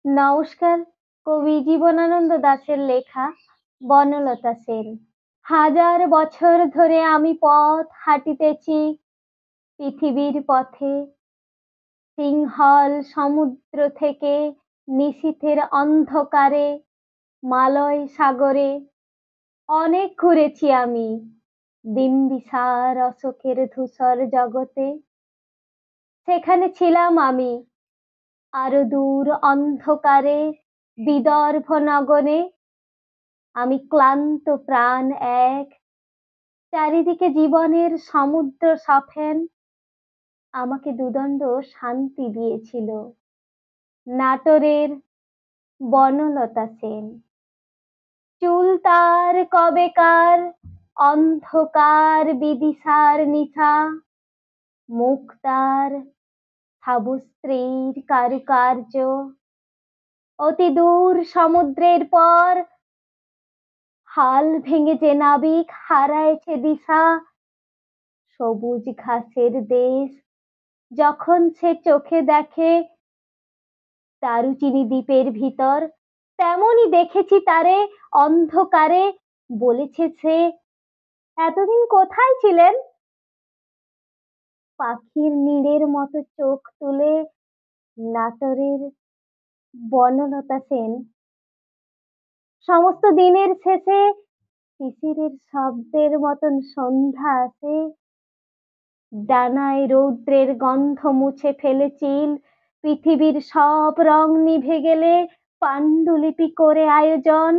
নমস্কার। কবি জীবনানন্দ দাশের লেখা বনলতা সেন। হাজার বছর ধরে আমি পথ হাঁটিতেছি পৃথিবীর পথে, সিংহল সমুদ্র থেকে নিশীথের অন্ধকারে মালয় সাগরে। অনেক ঘুরেছি আমি বিম্বিসার অশোকের ধূসর জগতে। সেখানে ছিলাম আমি আরো দূর অন্ধকারে বিদর্ভ নগরে। আমি ক্লান্ত প্রাণ এক, চারিদিকে জীবনের সমুদ্র সফেন আমাকে দুদণ্ড শান্তি দিয়েছিল। নাটোরের বনলতা সেন। চুল তার কবেকার, অন্ধকার বিদিশার নিশা, মুখ তার সাবুস্ত্রীর কারুকার্য। অতি দূর সমুদ্রের পর হাল ভেঙে যে নাবিক হারাইছে দিশা, সবুজ ঘাসের দেশ যখন সে চোখে দেখে দারুচিনি দ্বীপের ভিতর, তেমনই দেখেছি তারে অন্ধকারে। বলেছে সে, এতদিন কোথায় ছিলেন? পাখির নীড়ের মতো চোখ তুলে নাটোরের বনলতা সেন সমস্ত দিনের শেষে শিশিরের শব্দের মতন সন্ধ্যা আসে, ডানায় রৌদ্রের গন্ধ মুছে ফেলে চিল, পৃথিবীর সব রং নিভে গেলে পাণ্ডুলিপি করে আয়োজন।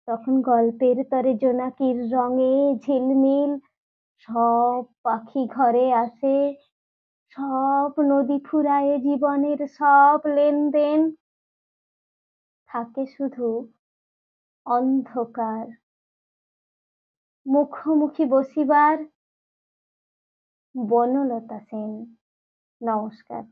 তখন গল্পের তরে জোনাকির রঙে ঝিলমিল সব পাখি ঘরে আসে, সব নদী ফুরায়ে জীবনের সব লেনদেন। থাকে শুধু অন্ধকার, মুখোমুখি বসিবার বনলতা সেন। নমস্কার।